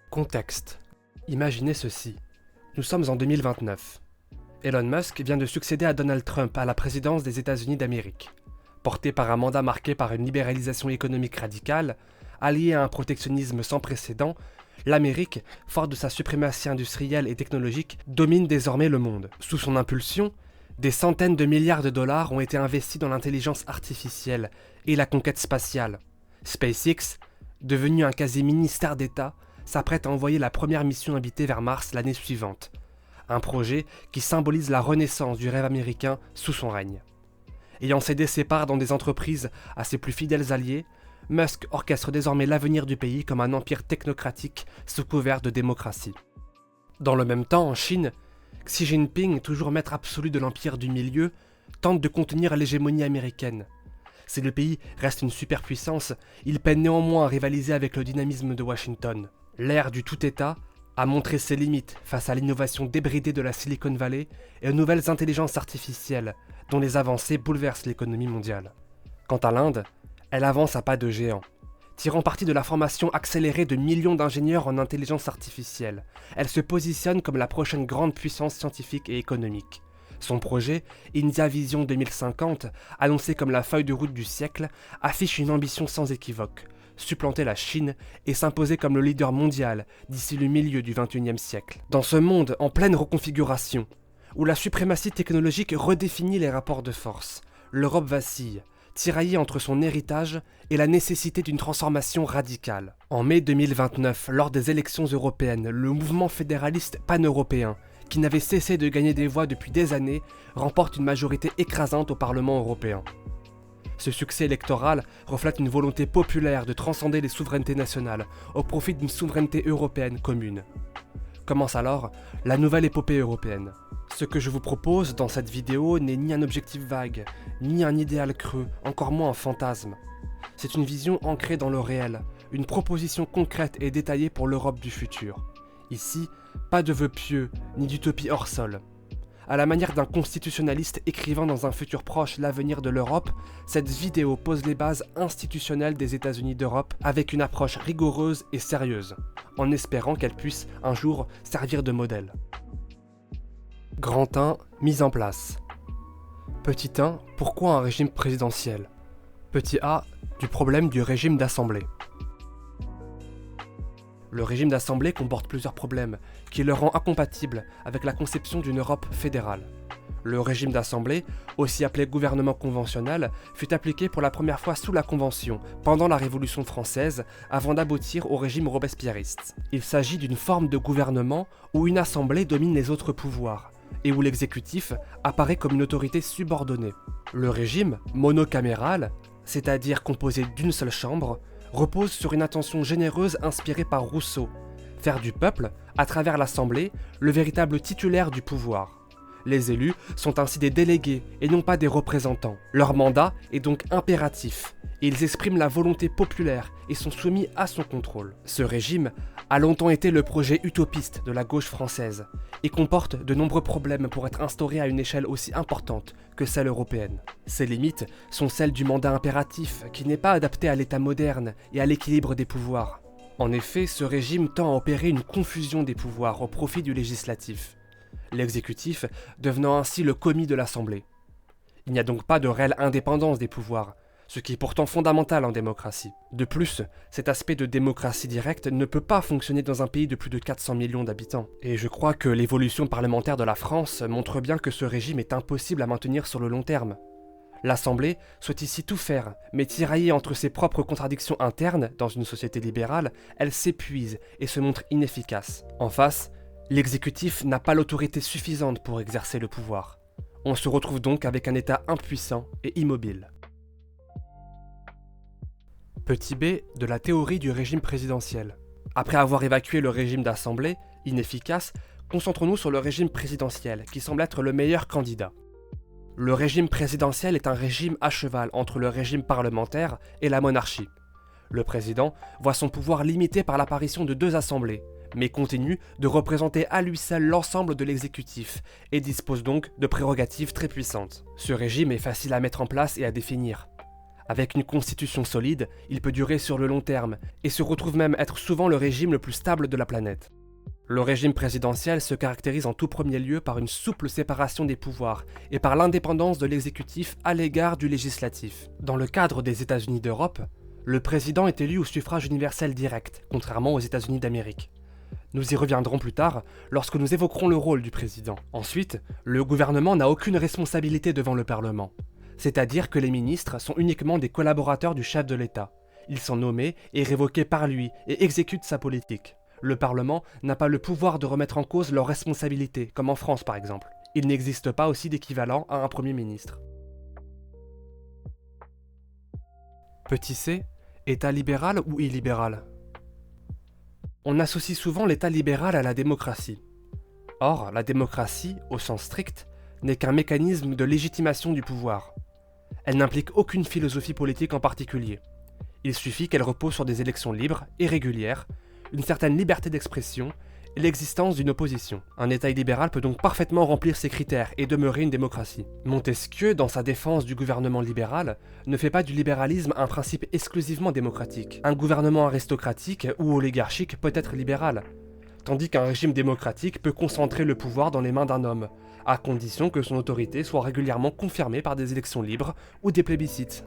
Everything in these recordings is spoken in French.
Contexte. Imaginez ceci. Nous sommes en 2029. Elon Musk vient de succéder à Donald Trump à la présidence des États-Unis d'Amérique. Porté par un mandat marqué par une libéralisation économique radicale, allié à un protectionnisme sans précédent, l'Amérique, forte de sa suprématie industrielle et technologique, domine désormais le monde. Sous son impulsion, des centaines de milliards de dollars ont été investis dans l'intelligence artificielle et la conquête spatiale. SpaceX, devenu un quasi-ministère d'État, s'apprête à envoyer la première mission habitée vers Mars l'année suivante. Un projet qui symbolise la renaissance du rêve américain sous son règne. Ayant cédé ses parts dans des entreprises à ses plus fidèles alliés, Musk orchestre désormais l'avenir du pays comme un empire technocratique sous couvert de démocratie. Dans le même temps, en Chine, Xi Jinping, toujours maître absolu de l'empire du milieu, tente de contenir l'hégémonie américaine. Si le pays reste une superpuissance, il peine néanmoins à rivaliser avec le dynamisme de Washington. L'ère du tout-État a montré ses limites face à l'innovation débridée de la Silicon Valley et aux nouvelles intelligences artificielles, dont les avancées bouleversent l'économie mondiale. Quant à l'Inde, elle avance à pas de géant. Tirant parti de la formation accélérée de millions d'ingénieurs en intelligence artificielle, elle se positionne comme la prochaine grande puissance scientifique et économique. Son projet, India Vision 2050, annoncé comme la feuille de route du siècle, affiche une ambition sans équivoque, supplanter la Chine et s'imposer comme le leader mondial d'ici le milieu du XXIe siècle. Dans ce monde en pleine reconfiguration, où la suprématie technologique redéfinit les rapports de force, l'Europe vacille, tiraillée entre son héritage et la nécessité d'une transformation radicale. En mai 2029, lors des élections européennes, le mouvement fédéraliste pan-européen, qui n'avait cessé de gagner des voix depuis des années, remporte une majorité écrasante au Parlement européen. Ce succès électoral reflète une volonté populaire de transcender les souverainetés nationales au profit d'une souveraineté européenne commune. Commence alors la nouvelle épopée européenne. Ce que je vous propose dans cette vidéo n'est ni un objectif vague, ni un idéal creux, encore moins un fantasme. C'est une vision ancrée dans le réel, une proposition concrète et détaillée pour l'Europe du futur. Ici, pas de vœux pieux, ni d'utopie hors sol. À la manière d'un constitutionnaliste écrivant dans un futur proche l'avenir de l'Europe, cette vidéo pose les bases institutionnelles des États-Unis d'Europe avec une approche rigoureuse et sérieuse, en espérant qu'elle puisse un jour servir de modèle. Grand 1, mise en place. Petit 1, pourquoi un régime présidentiel? Petit a, du problème du régime d'assemblée. Le régime d'assemblée comporte plusieurs problèmes qui le rend incompatible avec la conception d'une Europe fédérale. Le régime d'assemblée, aussi appelé gouvernement conventionnel, fut appliqué pour la première fois sous la Convention, pendant la Révolution française, avant d'aboutir au régime robespierriste. Il s'agit d'une forme de gouvernement où une assemblée domine les autres pouvoirs, et où l'exécutif apparaît comme une autorité subordonnée. Le régime monocaméral, c'est-à-dire composé d'une seule chambre, repose sur une intention généreuse inspirée par Rousseau, faire du peuple, à travers l'Assemblée, le véritable titulaire du pouvoir. Les élus sont ainsi des délégués et non pas des représentants. Leur mandat est donc impératif, et ils expriment la volonté populaire et sont soumis à son contrôle. Ce régime a longtemps été le projet utopiste de la gauche française, et comporte de nombreux problèmes pour être instauré à une échelle aussi importante que celle européenne. Ses limites sont celles du mandat impératif, qui n'est pas adapté à l'état moderne et à l'équilibre des pouvoirs. En effet, ce régime tend à opérer une confusion des pouvoirs au profit du législatif, l'exécutif devenant ainsi le commis de l'Assemblée. Il n'y a donc pas de réelle indépendance des pouvoirs, ce qui est pourtant fondamental en démocratie. De plus, cet aspect de démocratie directe ne peut pas fonctionner dans un pays de plus de 400 millions d'habitants. Et je crois que l'évolution parlementaire de la France montre bien que ce régime est impossible à maintenir sur le long terme. L'Assemblée souhaite ici tout faire, mais tiraillée entre ses propres contradictions internes dans une société libérale, elle s'épuise et se montre inefficace. En face, l'exécutif n'a pas l'autorité suffisante pour exercer le pouvoir. On se retrouve donc avec un État impuissant et immobile. Petit b de la théorie du régime présidentiel. Après avoir évacué le régime d'assemblée, inefficace, concentrons-nous sur le régime présidentiel, qui semble être le meilleur candidat. Le régime présidentiel est un régime à cheval entre le régime parlementaire et la monarchie. Le président voit son pouvoir limité par l'apparition de deux assemblées, mais continue de représenter à lui seul l'ensemble de l'exécutif et dispose donc de prérogatives très puissantes. Ce régime est facile à mettre en place et à définir. Avec une constitution solide, il peut durer sur le long terme, et se retrouve même être souvent le régime le plus stable de la planète. Le régime présidentiel se caractérise en tout premier lieu par une souple séparation des pouvoirs et par l'indépendance de l'exécutif à l'égard du législatif. Dans le cadre des États-Unis d'Europe, le président est élu au suffrage universel direct, contrairement aux États-Unis d'Amérique. Nous y reviendrons plus tard lorsque nous évoquerons le rôle du président. Ensuite, le gouvernement n'a aucune responsabilité devant le Parlement. C'est-à-dire que les ministres sont uniquement des collaborateurs du chef de l'État. Ils sont nommés et révoqués par lui et exécutent sa politique. Le Parlement n'a pas le pouvoir de remettre en cause leurs responsabilités, comme en France par exemple. Il n'existe pas aussi d'équivalent à un Premier ministre. Petit c, État libéral ou illibéral? On associe souvent l'État libéral à la démocratie. Or, la démocratie, au sens strict, n'est qu'un mécanisme de légitimation du pouvoir. Elle n'implique aucune philosophie politique en particulier. Il suffit qu'elle repose sur des élections libres et régulières, une certaine liberté d'expression et l'existence d'une opposition. Un État illibéral peut donc parfaitement remplir ces critères et demeurer une démocratie. Montesquieu, dans sa défense du gouvernement libéral, ne fait pas du libéralisme un principe exclusivement démocratique. Un gouvernement aristocratique ou oligarchique peut être libéral, tandis qu'un régime démocratique peut concentrer le pouvoir dans les mains d'un homme, à condition que son autorité soit régulièrement confirmée par des élections libres ou des plébiscites.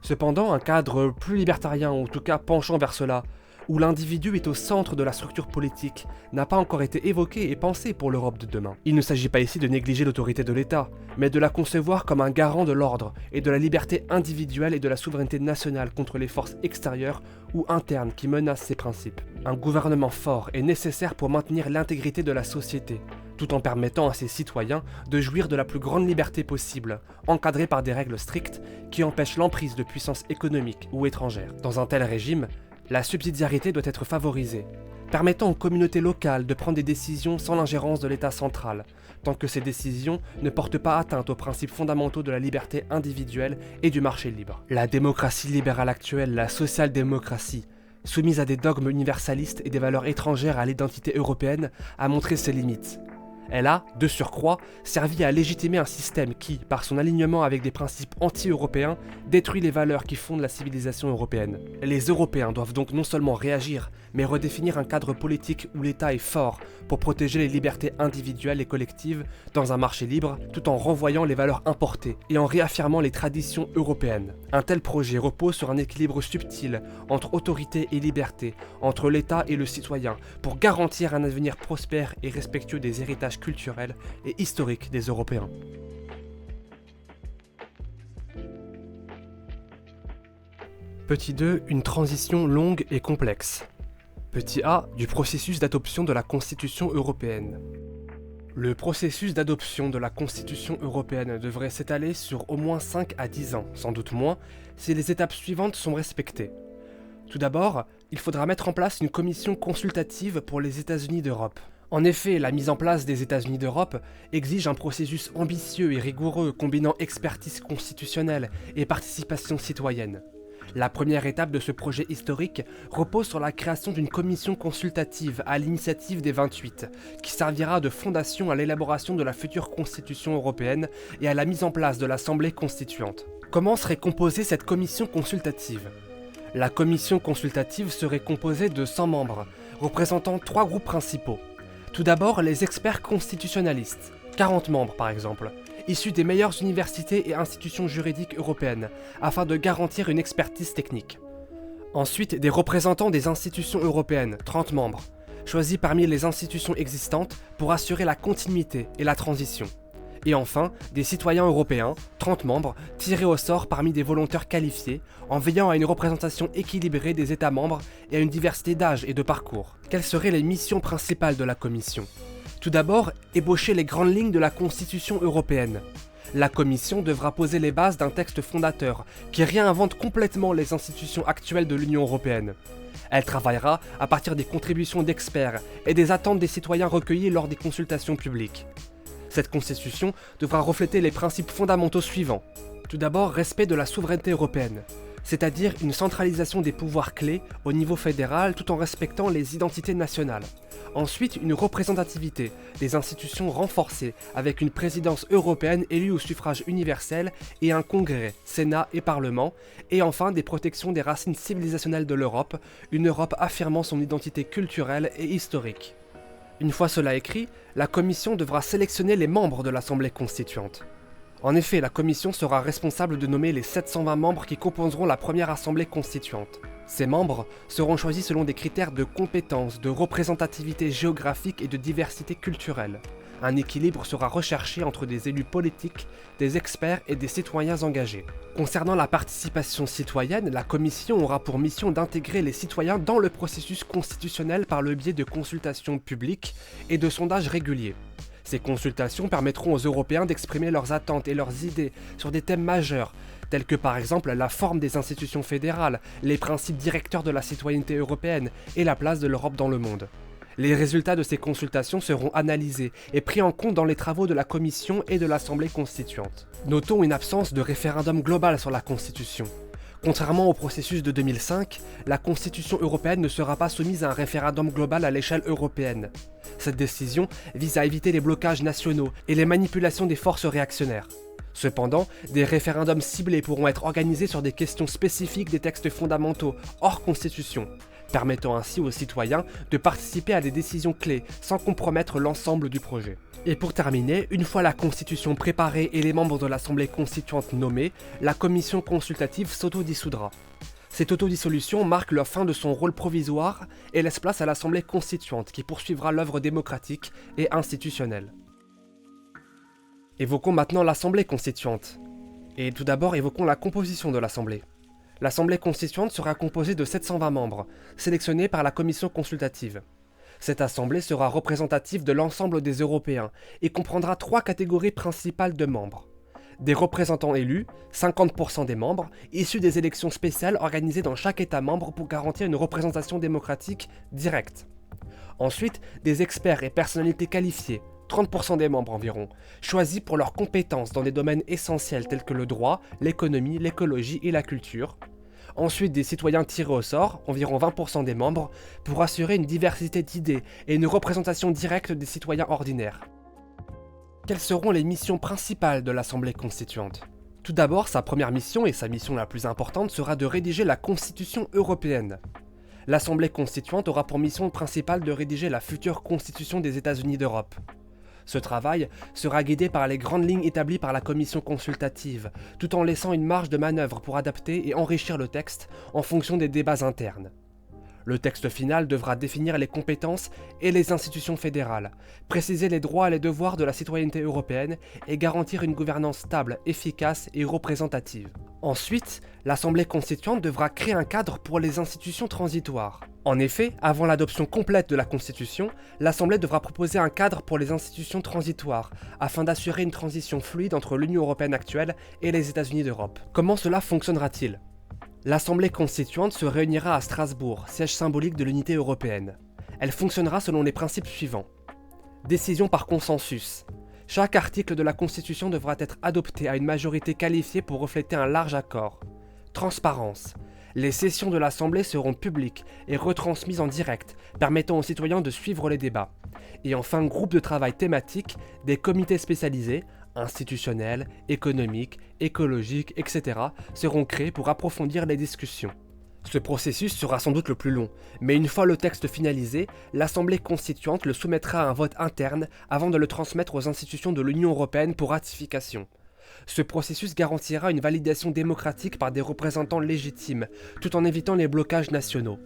Cependant, un cadre plus libertarien, ou en tout cas penchant vers cela, où l'individu est au centre de la structure politique, n'a pas encore été évoqué et pensé pour l'Europe de demain. Il ne s'agit pas ici de négliger l'autorité de l'État, mais de la concevoir comme un garant de l'ordre et de la liberté individuelle et de la souveraineté nationale contre les forces extérieures ou internes qui menacent ces principes. Un gouvernement fort est nécessaire pour maintenir l'intégrité de la société, tout en permettant à ses citoyens de jouir de la plus grande liberté possible, encadrée par des règles strictes qui empêchent l'emprise de puissances économiques ou étrangères. Dans un tel régime, la subsidiarité doit être favorisée, permettant aux communautés locales de prendre des décisions sans l'ingérence de l'État central, tant que ces décisions ne portent pas atteinte aux principes fondamentaux de la liberté individuelle et du marché libre. La démocratie libérale actuelle, la social-démocratie, soumise à des dogmes universalistes et des valeurs étrangères à l'identité européenne, a montré ses limites. Elle a, de surcroît, servi à légitimer un système qui, par son alignement avec des principes anti-européens, détruit les valeurs qui fondent la civilisation européenne. Les Européens doivent donc non seulement réagir, mais redéfinir un cadre politique où l'État est fort pour protéger les libertés individuelles et collectives dans un marché libre, tout en renvoyant les valeurs importées et en réaffirmant les traditions européennes. Un tel projet repose sur un équilibre subtil entre autorité et liberté, entre l'État et le citoyen, pour garantir un avenir prospère et respectueux des héritages culturels et historiques des Européens. Petit 2, une transition longue et complexe. Petit a, du processus d'adoption de la Constitution européenne. Le processus d'adoption de la Constitution européenne devrait s'étaler sur au moins 5 à 10 ans, sans doute moins, si les étapes suivantes sont respectées. Tout d'abord, il faudra mettre en place une commission consultative pour les États-Unis d'Europe. En effet, la mise en place des États-Unis d'Europe exige un processus ambitieux et rigoureux combinant expertise constitutionnelle et participation citoyenne. La première étape de ce projet historique repose sur la création d'une commission consultative à l'initiative des 28, qui servira de fondation à l'élaboration de la future Constitution européenne et à la mise en place de l'Assemblée constituante. Comment serait composée cette commission consultative ? La commission consultative serait composée de 100 membres, représentant 3 groupes principaux. Tout d'abord, les experts constitutionnalistes, 40 membres par exemple, issus des meilleures universités et institutions juridiques européennes, afin de garantir une expertise technique. Ensuite, des représentants des institutions européennes, 30 membres, choisis parmi les institutions existantes pour assurer la continuité et la transition. Et enfin, des citoyens européens, 30 membres, tirés au sort parmi des volontaires qualifiés, en veillant à une représentation équilibrée des États membres et à une diversité d'âge et de parcours. Quelles seraient les missions principales de la Commission ? Tout d'abord, ébaucher les grandes lignes de la Constitution européenne. La Commission devra poser les bases d'un texte fondateur qui réinvente complètement les institutions actuelles de l'Union européenne. Elle travaillera à partir des contributions d'experts et des attentes des citoyens recueillis lors des consultations publiques. Cette constitution devra refléter les principes fondamentaux suivants. Tout d'abord, respect de la souveraineté européenne. c'est-à-dire une centralisation des pouvoirs clés au niveau fédéral tout en respectant les identités nationales. Ensuite, une représentativité, des institutions renforcées, avec une présidence européenne élue au suffrage universel et un congrès, Sénat et Parlement, et enfin des protections des racines civilisationnelles de l'Europe, une Europe affirmant son identité culturelle et historique. Une fois cela écrit, la Commission devra sélectionner les membres de l'Assemblée constituante. En effet, la Commission sera responsable de nommer les 720 membres qui composeront la première Assemblée constituante. Ces membres seront choisis selon des critères de compétence, de représentativité géographique et de diversité culturelle. Un équilibre sera recherché entre des élus politiques, des experts et des citoyens engagés. Concernant la participation citoyenne, la Commission aura pour mission d'intégrer les citoyens dans le processus constitutionnel par le biais de consultations publiques et de sondages réguliers. Ces consultations permettront aux Européens d'exprimer leurs attentes et leurs idées sur des thèmes majeurs, tels que par exemple la forme des institutions fédérales, les principes directeurs de la citoyenneté européenne et la place de l'Europe dans le monde. Les résultats de ces consultations seront analysés et pris en compte dans les travaux de la Commission et de l'Assemblée constituante. Notons une absence de référendum global sur la Constitution. Contrairement au processus de 2005, la Constitution européenne ne sera pas soumise à un référendum global à l'échelle européenne. Cette décision vise à éviter les blocages nationaux et les manipulations des forces réactionnaires. Cependant, des référendums ciblés pourront être organisés sur des questions spécifiques des textes fondamentaux, hors Constitution, permettant ainsi aux citoyens de participer à des décisions clés sans compromettre l'ensemble du projet. Et pour terminer, une fois la Constitution préparée et les membres de l'Assemblée constituante nommés, la Commission consultative s'autodissoudra. Cette autodissolution marque la fin de son rôle provisoire et laisse place à l'Assemblée constituante qui poursuivra l'œuvre démocratique et institutionnelle. Évoquons maintenant l'Assemblée constituante. Et tout d'abord, évoquons la composition de l'Assemblée. L'Assemblée constituante sera composée de 720 membres, sélectionnés par la Commission consultative. Cette assemblée sera représentative de l'ensemble des Européens et comprendra 3 catégories principales de membres. Des représentants élus, 50% des membres, issus des élections spéciales organisées dans chaque État membre pour garantir une représentation démocratique directe. Ensuite, des experts et personnalités qualifiées, 30% des membres environ, choisis pour leurs compétences dans des domaines essentiels tels que le droit, l'économie, l'écologie et la culture. Ensuite, des citoyens tirés au sort, environ 20% des membres, pour assurer une diversité d'idées et une représentation directe des citoyens ordinaires. Quelles seront les missions principales de l'Assemblée constituante ? Tout d'abord, sa première mission, et sa mission la plus importante, sera de rédiger la Constitution européenne. L'Assemblée constituante aura pour mission principale de rédiger la future Constitution des États-Unis d'Europe. Ce travail sera guidé par les grandes lignes établies par la Commission consultative, tout en laissant une marge de manœuvre pour adapter et enrichir le texte en fonction des débats internes. Le texte final devra définir les compétences et les institutions fédérales, préciser les droits et les devoirs de la citoyenneté européenne et garantir une gouvernance stable, efficace et représentative. Ensuite, l'Assemblée constituante devra créer un cadre pour les institutions transitoires. En effet, avant l'adoption complète de la Constitution, l'Assemblée devra proposer un cadre pour les institutions transitoires, afin d'assurer une transition fluide entre l'Union européenne actuelle et les États-Unis d'Europe. Comment cela fonctionnera-t-il ? L'Assemblée constituante se réunira à Strasbourg, siège symbolique de l'unité européenne. Elle fonctionnera selon les principes suivants. Décision par consensus. Chaque article de la Constitution devra être adopté à une majorité qualifiée pour refléter un large accord. Transparence. Les sessions de l'Assemblée seront publiques et retransmises en direct, permettant aux citoyens de suivre les débats. Et enfin, groupe de travail thématique, des comités spécialisés, institutionnels, économiques, écologiques, etc. seront créés pour approfondir les discussions. Ce processus sera sans doute le plus long, mais une fois le texte finalisé, l'Assemblée constituante le soumettra à un vote interne avant de le transmettre aux institutions de l'Union européenne pour ratification. Ce processus garantira une validation démocratique par des représentants légitimes, tout en évitant les blocages nationaux.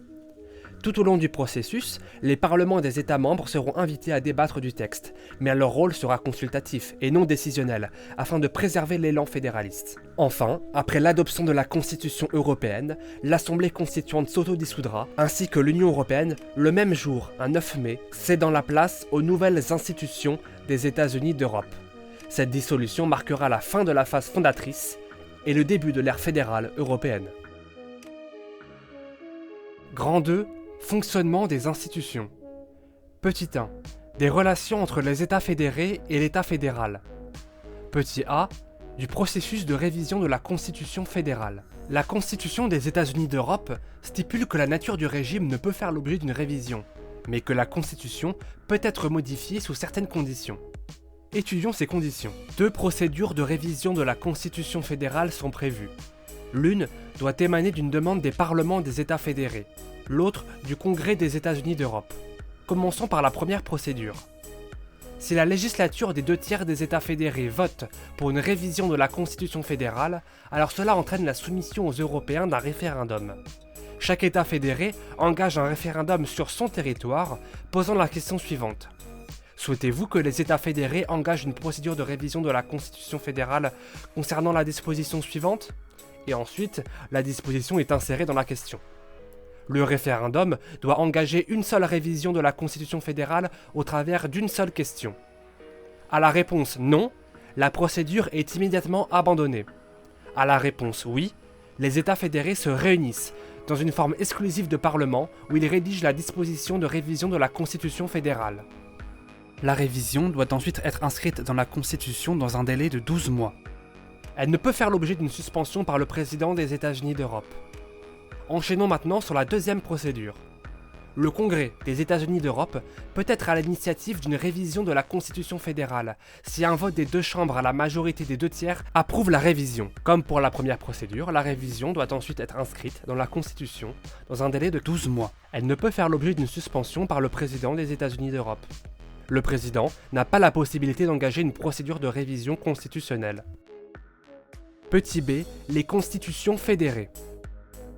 Tout au long du processus, les parlements des États membres seront invités à débattre du texte, mais leur rôle sera consultatif et non décisionnel, afin de préserver l'élan fédéraliste. Enfin, après l'adoption de la Constitution européenne, l'Assemblée constituante s'autodissoudra, ainsi que l'Union européenne, le même jour, un 9 mai, cédant la place aux nouvelles institutions des États-Unis d'Europe. Cette dissolution marquera la fin de la phase fondatrice et le début de l'ère fédérale européenne. Grand 2. Fonctionnement des institutions. Petit 1. Des relations entre les États fédérés et l'État fédéral. Petit a. du processus de révision de la Constitution fédérale. La Constitution des États-Unis d'Europe stipule que la nature du régime ne peut faire l'objet d'une révision, mais que la Constitution peut être modifiée sous certaines conditions. Étudions ces conditions. 2 procédures de révision de la Constitution fédérale sont prévues. L'une doit émaner d'une demande des parlements des États fédérés, l'autre du Congrès des États-Unis d'Europe. Commençons par la première procédure. Si la législature des 2/3 des États fédérés vote pour une révision de la Constitution fédérale, alors cela entraîne la soumission aux Européens d'un référendum. Chaque État fédéré engage un référendum sur son territoire, posant la question suivante. Souhaitez-vous que les États fédérés engagent une procédure de révision de la Constitution fédérale concernant la disposition suivante ? Et ensuite, la disposition est insérée dans la question. Le référendum doit engager une seule révision de la Constitution fédérale au travers d'une seule question. À la réponse non, la procédure est immédiatement abandonnée. À la réponse oui, les États fédérés se réunissent dans une forme exclusive de parlement où ils rédigent la disposition de révision de la Constitution fédérale. La révision doit ensuite être inscrite dans la Constitution dans un délai de 12 mois. Elle ne peut faire l'objet d'une suspension par le président des États-Unis d'Europe. Enchaînons maintenant sur la deuxième procédure. Le Congrès des États-Unis d'Europe peut être à l'initiative d'une révision de la Constitution fédérale si un vote des 2 chambres à la majorité des 2/3 approuve la révision. Comme pour la première procédure, la révision doit ensuite être inscrite dans la Constitution dans un délai de 12 mois. Elle ne peut faire l'objet d'une suspension par le président des États-Unis d'Europe. Le président n'a pas la possibilité d'engager une procédure de révision constitutionnelle. Petit b, les constitutions fédérées.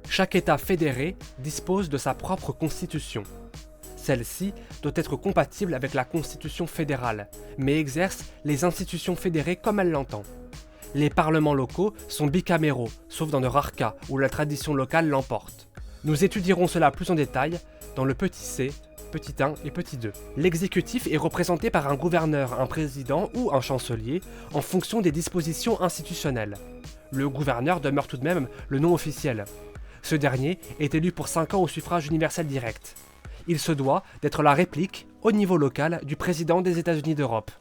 Chaque État fédéré dispose de sa propre constitution. Celle-ci doit être compatible avec la Constitution fédérale, mais exerce les institutions fédérées comme elle l'entend. Les parlements locaux sont bicaméraux, sauf dans de rares cas où la tradition locale l'emporte. Nous étudierons cela plus en détail dans le petit c, petit 1 et petit 2. L'exécutif est représenté par un gouverneur, un président ou un chancelier en fonction des dispositions institutionnelles. Le gouverneur demeure tout de même le nom officiel. Ce dernier est élu pour 5 ans au suffrage universel direct. Il se doit d'être la réplique, au niveau local, du président des États-Unis d'Europe.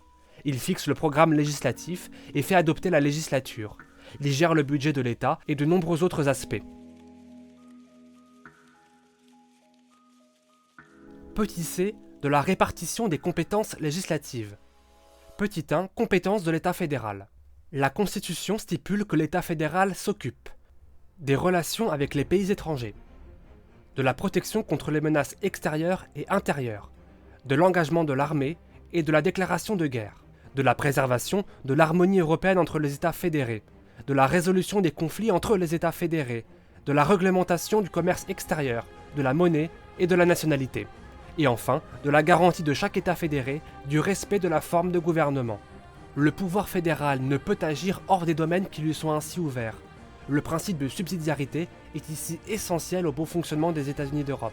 Il fixe le programme législatif et fait adopter la législature. Il gère le budget de l'État et de nombreux autres aspects. Petit c, de la répartition des compétences législatives. Petit 1, compétences de l'État fédéral. La Constitution stipule que l'État fédéral s'occupe des relations avec les pays étrangers, de la protection contre les menaces extérieures et intérieures, de l'engagement de l'armée et de la déclaration de guerre, de la préservation de l'harmonie européenne entre les États fédérés, de la résolution des conflits entre les États fédérés, de la réglementation du commerce extérieur, de la monnaie et de la nationalité, et enfin de la garantie de chaque État fédéré du respect de la forme de gouvernement. Le pouvoir fédéral ne peut agir hors des domaines qui lui sont ainsi ouverts. Le principe de subsidiarité est ici essentiel au bon fonctionnement des États-Unis d'Europe.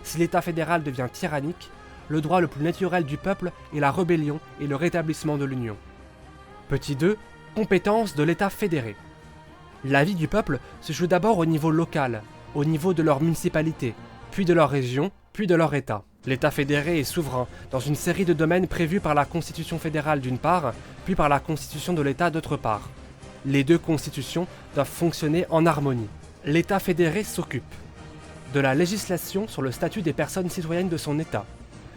Si l'État fédéral devient tyrannique, le droit le plus naturel du peuple est la rébellion et le rétablissement de l'Union. Petit 2. Compétences de l'État fédéré. La vie du peuple se joue d'abord au niveau local, au niveau de leur municipalité, puis de leur région, puis de leur État. L'État fédéré est souverain dans une série de domaines prévus par la Constitution fédérale d'une part, puis par la Constitution de l'État d'autre part. Les 2 constitutions doivent fonctionner en harmonie. L'État fédéré s'occupe de la législation sur le statut des personnes citoyennes de son État,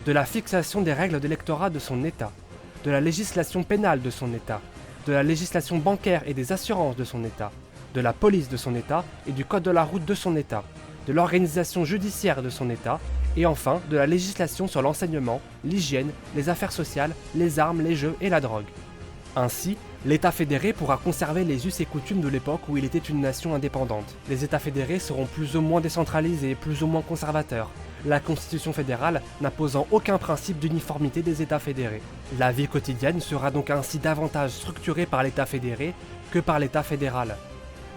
de la fixation des règles d'électorat de son État, de la législation pénale de son État, de la législation bancaire et des assurances de son État, de la police de son État et du code de la route de son État, de l'organisation judiciaire de son État, et enfin de la législation sur l'enseignement, l'hygiène, les affaires sociales, les armes, les jeux et la drogue. Ainsi, l'État fédéré pourra conserver les us et coutumes de l'époque où il était une nation indépendante. Les États fédérés seront plus ou moins décentralisés, plus ou moins conservateurs, la Constitution fédérale n'imposant aucun principe d'uniformité des États fédérés. La vie quotidienne sera donc ainsi davantage structurée par l'État fédéré que par l'État fédéral.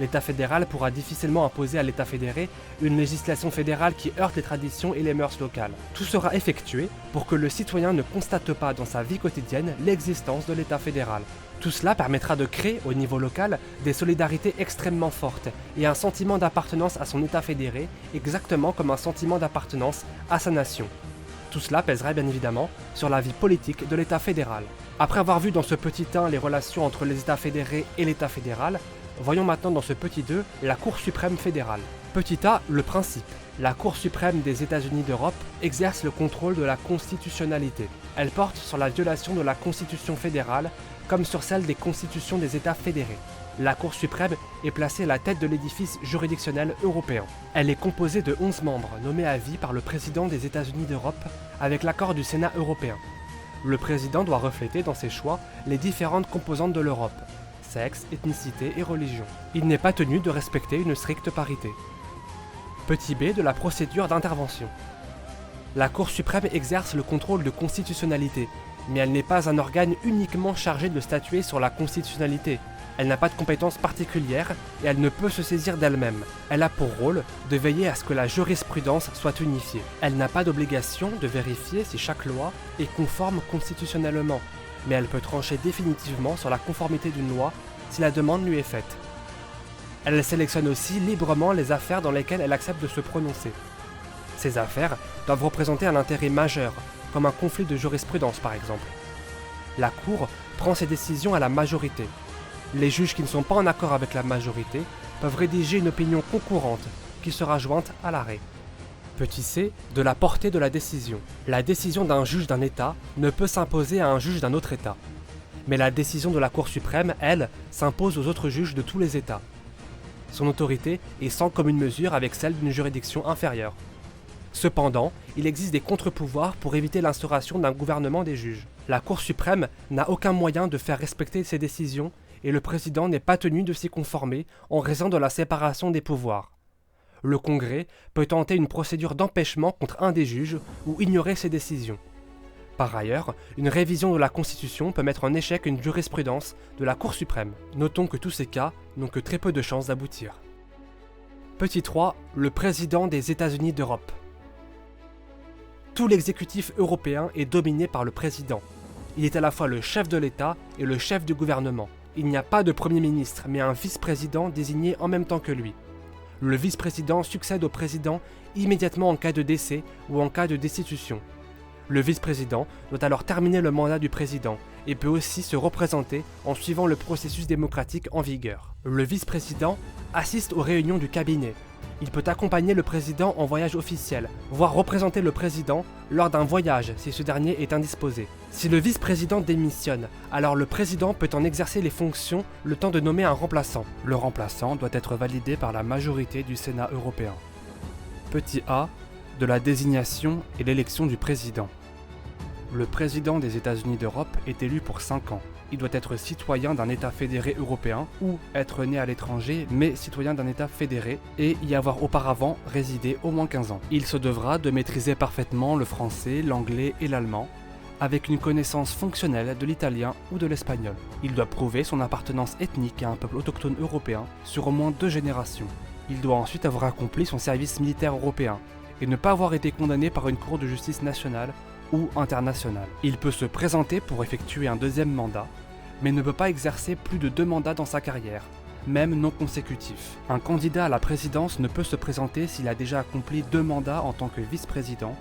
L'État fédéral pourra difficilement imposer à l'État fédéré une législation fédérale qui heurte les traditions et les mœurs locales. Tout sera effectué pour que le citoyen ne constate pas dans sa vie quotidienne l'existence de l'État fédéral. Tout cela permettra de créer, au niveau local, des solidarités extrêmement fortes et un sentiment d'appartenance à son État fédéré, exactement comme un sentiment d'appartenance à sa nation. Tout cela pèserait bien évidemment sur la vie politique de l'État fédéral. Après avoir vu dans ce petit 1 les relations entre les États fédérés et l'État fédéral, voyons maintenant dans ce petit 2 la Cour suprême fédérale. Petit a, le principe. La Cour suprême des États-Unis d'Europe exerce le contrôle de la constitutionnalité. Elle porte sur la violation de la Constitution fédérale comme sur celle des constitutions des États fédérés. La Cour suprême est placée à la tête de l'édifice juridictionnel européen. Elle est composée de 11 membres nommés à vie par le président des États-Unis d'Europe avec l'accord du Sénat européen. Le président doit refléter dans ses choix les différentes composantes de l'Europe, sexe, ethnicité et religion. Il n'est pas tenu de respecter une stricte parité. Petit b de la procédure d'intervention. La Cour suprême exerce le contrôle de constitutionnalité, mais elle n'est pas un organe uniquement chargé de statuer sur la constitutionnalité. Elle n'a pas de compétences particulières et elle ne peut se saisir d'elle-même. Elle a pour rôle de veiller à ce que la jurisprudence soit unifiée. Elle n'a pas d'obligation de vérifier si chaque loi est conforme constitutionnellement, mais elle peut trancher définitivement sur la conformité d'une loi si la demande lui est faite. Elle sélectionne aussi librement les affaires dans lesquelles elle accepte de se prononcer. Ces affaires doivent représenter un intérêt majeur, comme un conflit de jurisprudence par exemple. La Cour prend ses décisions à la majorité. Les juges qui ne sont pas en accord avec la majorité peuvent rédiger une opinion concurrente qui sera jointe à l'arrêt. Petit c, de la portée de la décision. La décision d'un juge d'un État ne peut s'imposer à un juge d'un autre État. Mais la décision de la Cour suprême, elle, s'impose aux autres juges de tous les États. Son autorité est sans commune mesure avec celle d'une juridiction inférieure. Cependant, il existe des contre-pouvoirs pour éviter l'instauration d'un gouvernement des juges. La Cour suprême n'a aucun moyen de faire respecter ses décisions et le président n'est pas tenu de s'y conformer en raison de la séparation des pouvoirs. Le Congrès peut tenter une procédure d'empêchement contre un des juges ou ignorer ses décisions. Par ailleurs, une révision de la Constitution peut mettre en échec une jurisprudence de la Cour suprême. Notons que tous ces cas n'ont que très peu de chances d'aboutir. Petit 3, le président des États-Unis d'Europe. Tout l'exécutif européen est dominé par le président. Il est à la fois le chef de l'État et le chef du gouvernement. Il n'y a pas de Premier ministre, mais un vice-président désigné en même temps que lui. Le vice-président succède au président immédiatement en cas de décès ou en cas de destitution. Le vice-président doit alors terminer le mandat du président et peut aussi se représenter en suivant le processus démocratique en vigueur. Le vice-président assiste aux réunions du cabinet. Il peut accompagner le président en voyage officiel, voire représenter le président lors d'un voyage si ce dernier est indisposé. Si le vice-président démissionne, alors le président peut en exercer les fonctions le temps de nommer un remplaçant. Le remplaçant doit être validé par la majorité du Sénat européen. Petit a, de la désignation et l'élection du président. Le président des États-Unis d'Europe est élu pour 5 ans. Il doit être citoyen d'un État fédéré européen ou être né à l'étranger mais citoyen d'un État fédéré et y avoir auparavant résidé au moins 15 ans. Il se devra de maîtriser parfaitement le français, l'anglais et l'allemand avec une connaissance fonctionnelle de l'italien ou de l'espagnol. Il doit prouver son appartenance ethnique à un peuple autochtone européen sur au moins 2 générations. Il doit ensuite avoir accompli son service militaire européen et ne pas avoir été condamné par une cour de justice nationale ou internationale. Il peut se présenter pour effectuer un 2e mandat, mais ne peut pas exercer plus de 2 mandats dans sa carrière, même non consécutifs. Un candidat à la présidence ne peut se présenter s'il a déjà accompli 2 mandats en tant que vice-président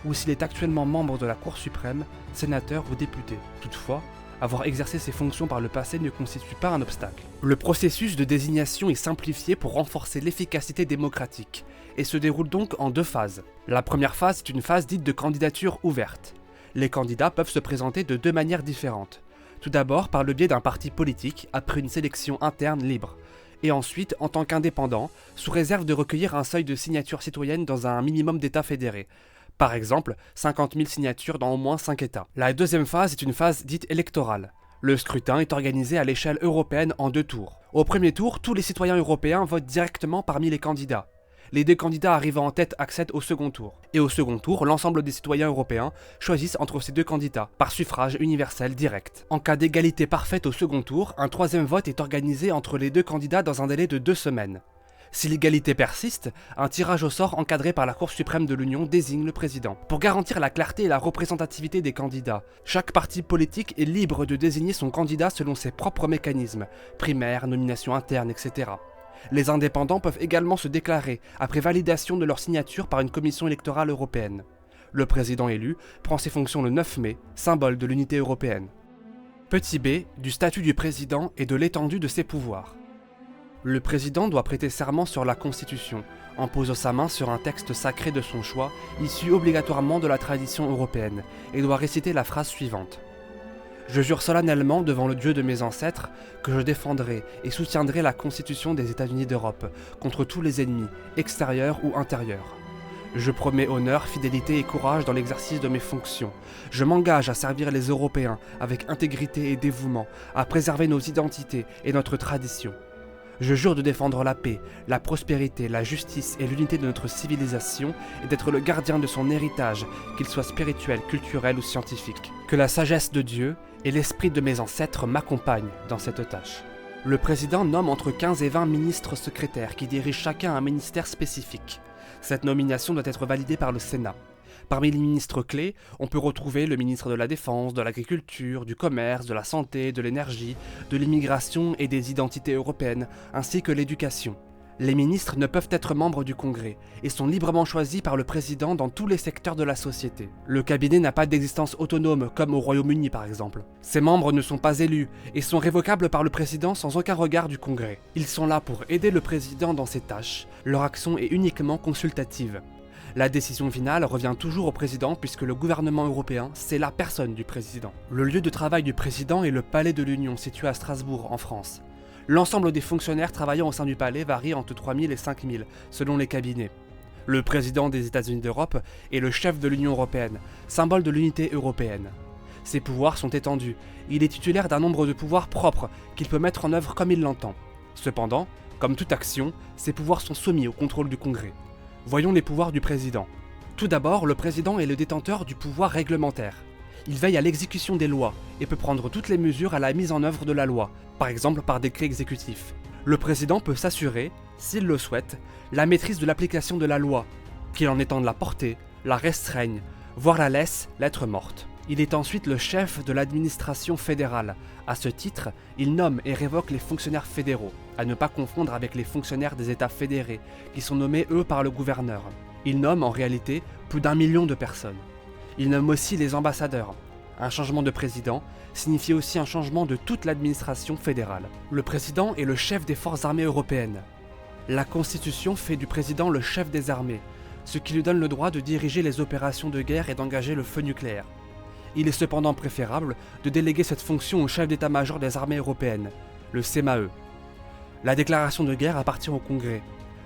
ou s'il est actuellement membre de la Cour suprême, sénateur ou député. Toutefois, avoir exercé ses fonctions par le passé ne constitue pas un obstacle. Le processus de désignation est simplifié pour renforcer l'efficacité démocratique et se déroule donc en 2 phases. La première phase est une phase dite de candidature ouverte. Les candidats peuvent se présenter de 2 manières différentes. Tout d'abord par le biais d'un parti politique après une sélection interne libre, et ensuite en tant qu'indépendant, sous réserve de recueillir un seuil de signatures citoyennes dans un minimum d'États fédérés. Par exemple, 50 000 signatures dans au moins 5 États. La deuxième phase est une phase dite électorale. Le scrutin est organisé à l'échelle européenne en 2 tours. Au premier tour, tous les citoyens européens votent directement parmi les candidats. Les 2 candidats arrivant en tête accèdent au second tour. Et au second tour, l'ensemble des citoyens européens choisissent entre ces 2 candidats, par suffrage universel direct. En cas d'égalité parfaite au second tour, un 3e vote est organisé entre les 2 candidats dans un délai de 2 semaines. Si l'égalité persiste, un tirage au sort encadré par la Cour suprême de l'Union désigne le président. Pour garantir la clarté et la représentativité des candidats, chaque parti politique est libre de désigner son candidat selon ses propres mécanismes, primaires, nominations internes, etc. Les indépendants peuvent également se déclarer après validation de leur signature par une commission électorale européenne. Le président élu prend ses fonctions le 9 mai, symbole de l'unité européenne. Petit b, du statut du président et de l'étendue de ses pouvoirs. Le président doit prêter serment sur la Constitution, en posant sa main sur un texte sacré de son choix, issu obligatoirement de la tradition européenne, et doit réciter la phrase suivante. Je jure solennellement devant le Dieu de mes ancêtres que je défendrai et soutiendrai la Constitution des États-Unis d'Europe contre tous les ennemis, extérieurs ou intérieurs. Je promets honneur, fidélité et courage dans l'exercice de mes fonctions. Je m'engage à servir les Européens avec intégrité et dévouement, à préserver nos identités et notre tradition. Je jure de défendre la paix, la prospérité, la justice et l'unité de notre civilisation et d'être le gardien de son héritage, qu'il soit spirituel, culturel ou scientifique. Que la sagesse de Dieu et l'esprit de mes ancêtres m'accompagnent dans cette tâche. Le président nomme entre 15 et 20 ministres secrétaires qui dirigent chacun un ministère spécifique. Cette nomination doit être validée par le Sénat. Parmi les ministres clés, on peut retrouver le ministre de la Défense, de l'Agriculture, du Commerce, de la Santé, de l'Énergie, de l'Immigration et des Identités européennes, ainsi que l'Éducation. Les ministres ne peuvent être membres du Congrès et sont librement choisis par le président dans tous les secteurs de la société. Le cabinet n'a pas d'existence autonome, comme au Royaume-Uni par exemple. Ses membres ne sont pas élus et sont révocables par le président sans aucun regard du Congrès. Ils sont là pour aider le président dans ses tâches. Leur action est uniquement consultative. La décision finale revient toujours au président puisque le gouvernement européen, c'est la personne du président. Le lieu de travail du président est le Palais de l'Union, situé à Strasbourg, en France. L'ensemble des fonctionnaires travaillant au sein du palais varie entre 3000 et 5000, selon les cabinets. Le président des États-Unis d'Europe est le chef de l'Union européenne, symbole de l'unité européenne. Ses pouvoirs sont étendus. Il est titulaire d'un nombre de pouvoirs propres qu'il peut mettre en œuvre comme il l'entend. Cependant, comme toute action, ses pouvoirs sont soumis au contrôle du Congrès. Voyons les pouvoirs du président. Tout d'abord, le président est le détenteur du pouvoir réglementaire. Il veille à l'exécution des lois et peut prendre toutes les mesures à la mise en œuvre de la loi, par exemple par décret exécutif. Le président peut s'assurer, s'il le souhaite, la maîtrise de l'application de la loi, qu'il en étende la portée, la restreigne, voire la laisse lettre morte. Il est ensuite le chef de l'administration fédérale. À ce titre, il nomme et révoque les fonctionnaires fédéraux, à ne pas confondre avec les fonctionnaires des États fédérés, qui sont nommés eux par le gouverneur. Il nomme en réalité plus d'1 million de personnes. Il nomme aussi les ambassadeurs. Un changement de président signifie aussi un changement de toute l'administration fédérale. Le président est le chef des forces armées européennes. La Constitution fait du président le chef des armées, ce qui lui donne le droit de diriger les opérations de guerre et d'engager le feu nucléaire. Il est cependant préférable de déléguer cette fonction au chef d'état-major des armées européennes, le CMAE. La déclaration de guerre appartient au Congrès.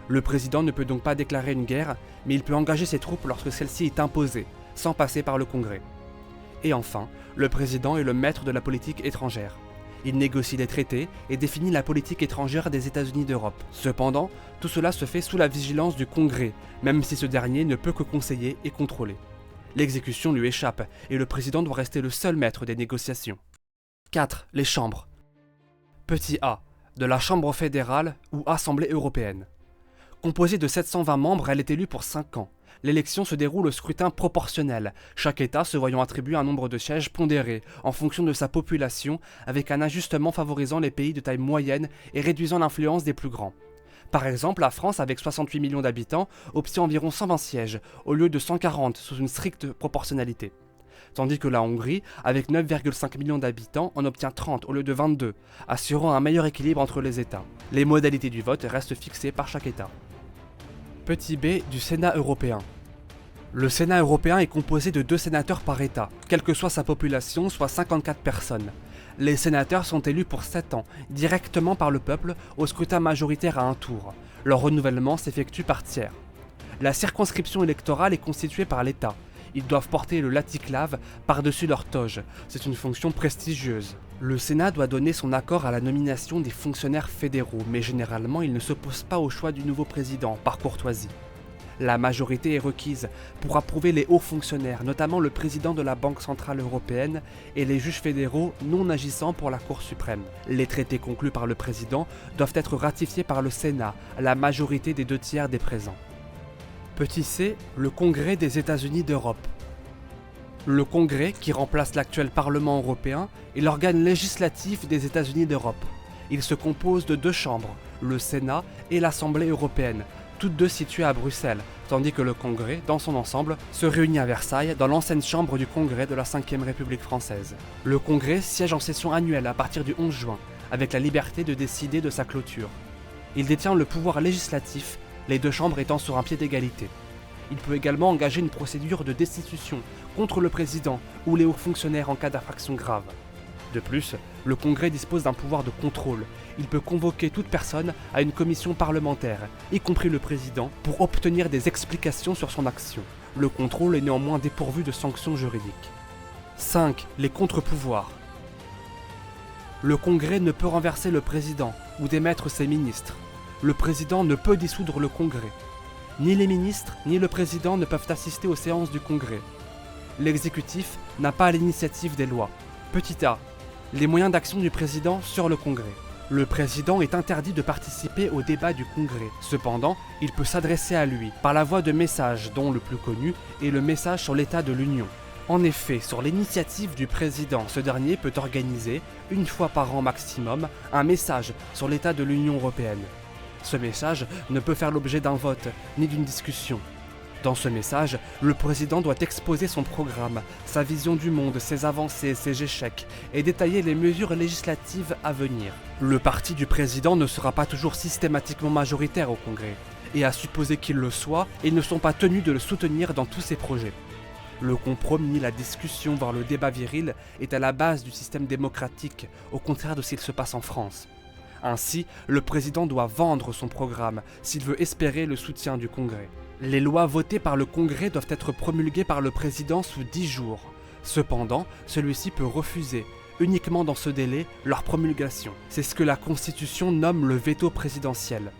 Le président ne peut donc pas déclarer une guerre, mais il peut engager ses troupes lorsque celle-ci est imposée, sans passer par le Congrès. Et enfin, le président est le maître de la politique étrangère. Il négocie les traités et définit la politique étrangère des États-Unis d'Europe. Cependant, tout cela se fait sous la vigilance du Congrès, même si ce dernier ne peut que conseiller et contrôler. L'exécution lui échappe et le président doit rester le seul maître des négociations. 4. Les chambres. Petit a. De la Chambre fédérale ou Assemblée européenne. Composée de 720 membres, elle est élue pour 5 ans. L'élection se déroule au scrutin proportionnel, chaque État se voyant attribuer un nombre de sièges pondéré en fonction de sa population, avec un ajustement favorisant les pays de taille moyenne et réduisant l'influence des plus grands. Par exemple, la France, avec 68 millions d'habitants, obtient environ 120 sièges, au lieu de 140 sous une stricte proportionnalité. Tandis que la Hongrie, avec 9,5 millions d'habitants, en obtient 30 au lieu de 22, assurant un meilleur équilibre entre les États. Les modalités du vote restent fixées par chaque État. Petit b du Sénat européen. Le Sénat européen est composé de 2 sénateurs par État, quelle que soit sa population, soit 54 personnes. Les sénateurs sont élus pour 7 ans, directement par le peuple, au scrutin majoritaire à un tour. Leur renouvellement s'effectue par tiers. La circonscription électorale est constituée par l'État. Ils doivent porter le laticlave par-dessus leur toge. C'est une fonction prestigieuse. Le Sénat doit donner son accord à la nomination des fonctionnaires fédéraux, mais généralement il ne s'oppose pas au choix du nouveau président, par courtoisie. La majorité est requise pour approuver les hauts fonctionnaires, notamment le président de la Banque centrale européenne et les juges fédéraux non agissant pour la Cour suprême. Les traités conclus par le président doivent être ratifiés par le Sénat, à la majorité des 2/3 des présents. Petit c, le Congrès des États-Unis d'Europe. Le Congrès, qui remplace l'actuel Parlement européen, est l'organe législatif des États-Unis d'Europe. Il se compose de 2 chambres, le Sénat et l'Assemblée européenne, toutes deux situées à Bruxelles, tandis que le Congrès, dans son ensemble, se réunit à Versailles, dans l'ancienne chambre du Congrès de la Ve République française. Le Congrès siège en session annuelle à partir du 11 juin, avec la liberté de décider de sa clôture. Il détient le pouvoir législatif, les deux chambres étant sur un pied d'égalité. Il peut également engager une procédure de destitution contre le président ou les hauts fonctionnaires en cas d'infraction grave. De plus, le Congrès dispose d'un pouvoir de contrôle. Il peut convoquer toute personne à une commission parlementaire, y compris le président, pour obtenir des explications sur son action. Le contrôle est néanmoins dépourvu de sanctions juridiques. 5. Les contre-pouvoirs. Le Congrès ne peut renverser le président ou démettre ses ministres. Le président ne peut dissoudre le Congrès. Ni les ministres ni le président ne peuvent assister aux séances du Congrès. L'exécutif n'a pas l'initiative des lois. Petit a. Les moyens d'action du président sur le Congrès. Le président est interdit de participer au débat du Congrès. Cependant, il peut s'adresser à lui par la voie de messages, dont le plus connu est le message sur l'état de l'Union. En effet, sur l'initiative du président, ce dernier peut organiser, une fois par an maximum, un message sur l'état de l'Union européenne. Ce message ne peut faire l'objet d'un vote, ni d'une discussion. Dans ce message, le président doit exposer son programme, sa vision du monde, ses avancées, ses échecs, et détailler les mesures législatives à venir. Le parti du président ne sera pas toujours systématiquement majoritaire au Congrès, et à supposer qu'il le soit, ils ne sont pas tenus de le soutenir dans tous ses projets. Le compromis, la discussion, voire le débat viril est à la base du système démocratique, au contraire de ce qu'il se passe en France. Ainsi, le président doit vendre son programme s'il veut espérer le soutien du Congrès. Les lois votées par le Congrès doivent être promulguées par le président sous 10 jours. Cependant, celui-ci peut refuser, uniquement dans ce délai, leur promulgation. C'est ce que la Constitution nomme le veto présidentiel.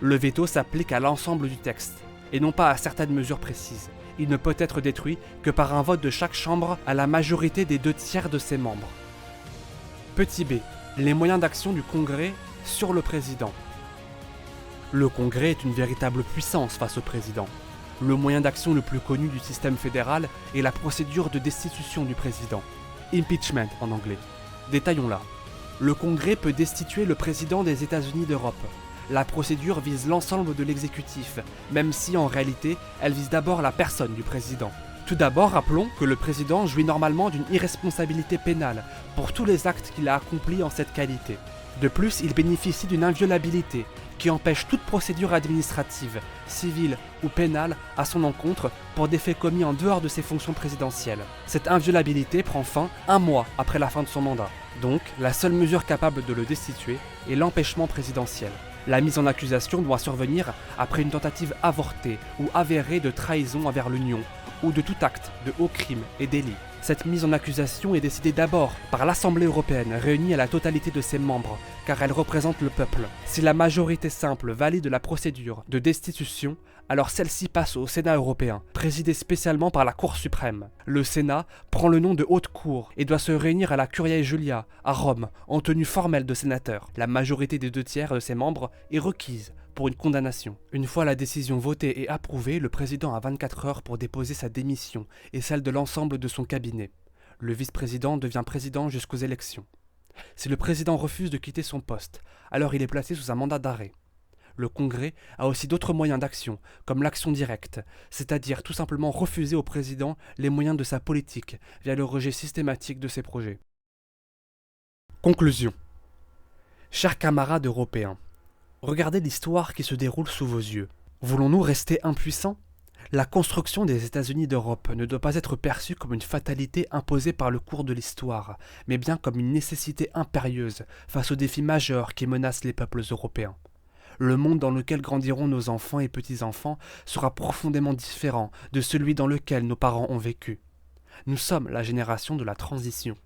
Le veto s'applique à l'ensemble du texte, et non pas à certaines mesures précises. Il ne peut être détruit que par un vote de chaque chambre à la majorité des 2/3 de ses membres. Petit b. Les moyens d'action du Congrès sur le président. Le Congrès est une véritable puissance face au président. Le moyen d'action le plus connu du système fédéral est la procédure de destitution du président. Impeachment en anglais. Détaillons-la. Le Congrès peut destituer le président des États-Unis d'Europe. La procédure vise l'ensemble de l'exécutif, même si en réalité, elle vise d'abord la personne du président. Tout d'abord, rappelons que le président jouit normalement d'une irresponsabilité pénale pour tous les actes qu'il a accomplis en cette qualité. De plus, il bénéficie d'une inviolabilité qui empêche toute procédure administrative, civile ou pénale à son encontre pour des faits commis en dehors de ses fonctions présidentielles. Cette inviolabilité prend fin 1 mois après la fin de son mandat. Donc, la seule mesure capable de le destituer est l'empêchement présidentiel. La mise en accusation doit survenir après une tentative avortée ou avérée de trahison envers l'Union ou de tout acte de haut crime et délit. Cette mise en accusation est décidée d'abord par l'Assemblée européenne, réunie à la totalité de ses membres, car elle représente le peuple. Si la majorité simple valide la procédure de destitution, alors celle-ci passe au Sénat européen, présidé spécialement par la Cour suprême. Le Sénat prend le nom de Haute Cour et doit se réunir à la Curia Julia, à Rome, en tenue formelle de sénateur. La majorité des 2/3 de ses membres est requise pour une condamnation. Une fois la décision votée et approuvée, le président a 24 heures pour déposer sa démission et celle de l'ensemble de son cabinet. Le vice-président devient président jusqu'aux élections. Si le président refuse de quitter son poste, alors il est placé sous un mandat d'arrêt. Le Congrès a aussi d'autres moyens d'action, comme l'action directe, c'est-à-dire tout simplement refuser au président les moyens de sa politique via le rejet systématique de ses projets. Conclusion. Chers camarades européens, regardez l'histoire qui se déroule sous vos yeux. Voulons-nous rester impuissants ? La construction des États-Unis d'Europe ne doit pas être perçue comme une fatalité imposée par le cours de l'histoire, mais bien comme une nécessité impérieuse face aux défis majeurs qui menacent les peuples européens. Le monde dans lequel grandiront nos enfants et petits-enfants sera profondément différent de celui dans lequel nos parents ont vécu. Nous sommes la génération de la transition.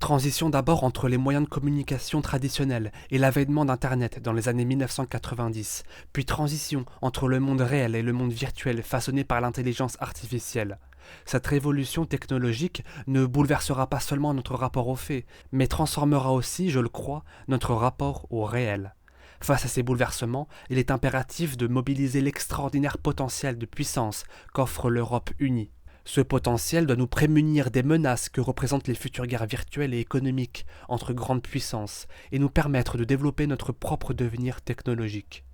Transition d'abord entre les moyens de communication traditionnels et l'avènement d'Internet dans les années 1990, puis transition entre le monde réel et le monde virtuel façonné par l'intelligence artificielle. Cette révolution technologique ne bouleversera pas seulement notre rapport aux faits, mais transformera aussi, je le crois, notre rapport au réel. Face à ces bouleversements, il est impératif de mobiliser l'extraordinaire potentiel de puissance qu'offre l'Europe unie. Ce potentiel doit nous prémunir des menaces que représentent les futures guerres virtuelles et économiques entre grandes puissances et nous permettre de développer notre propre devenir technologique.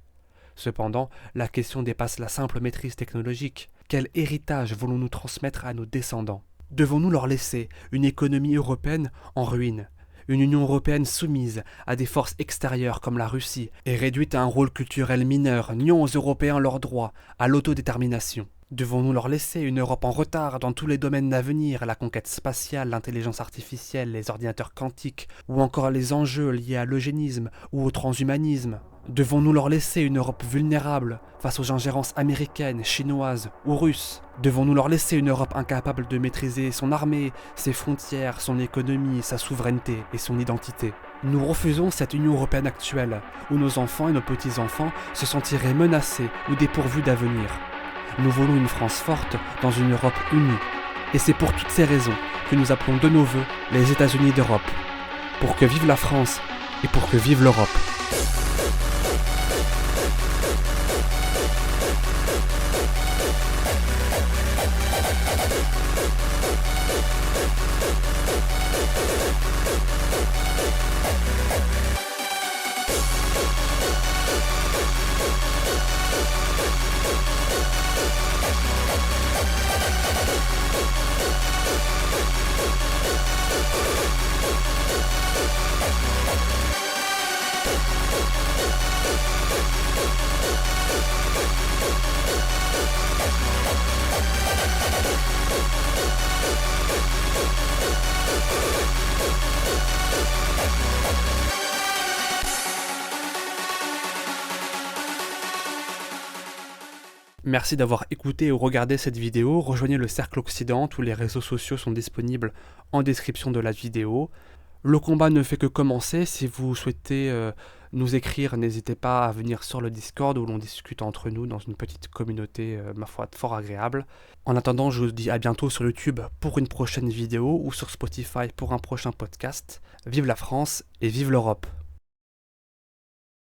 Cependant, la question dépasse la simple maîtrise technologique. Quel héritage voulons-nous transmettre à nos descendants? Devons-nous leur laisser une économie européenne en ruine, une Union européenne soumise à des forces extérieures comme la Russie et réduite à un rôle culturel mineur, niant aux Européens leur droit à l'autodétermination? Devons-nous leur laisser une Europe en retard dans tous les domaines d'avenir, la conquête spatiale, l'intelligence artificielle, les ordinateurs quantiques, ou encore les enjeux liés à l'eugénisme ou au transhumanisme? Devons-nous leur laisser une Europe vulnérable face aux ingérences américaines, chinoises ou russes? Devons-nous leur laisser une Europe incapable de maîtriser son armée, ses frontières, son économie, sa souveraineté et son identité? Nous refusons cette Union européenne actuelle, où nos enfants et nos petits-enfants se sentiraient menacés ou dépourvus d'avenir. Nous voulons une France forte dans une Europe unie. Et c'est pour toutes ces raisons que nous appelons de nos vœux les États-Unis d'Europe. Pour que vive la France et pour que vive l'Europe. Merci d'avoir écouté ou regardé cette vidéo. Rejoignez le Cercle Occident, tous les réseaux sociaux sont disponibles en description de la vidéo. Le combat ne fait que commencer. Si vous souhaitez nous écrire, n'hésitez pas à venir sur le Discord où l'on discute entre nous dans une petite communauté, ma foi, fort agréable. En attendant, je vous dis à bientôt sur YouTube pour une prochaine vidéo ou sur Spotify pour un prochain podcast. Vive la France et vive l'Europe!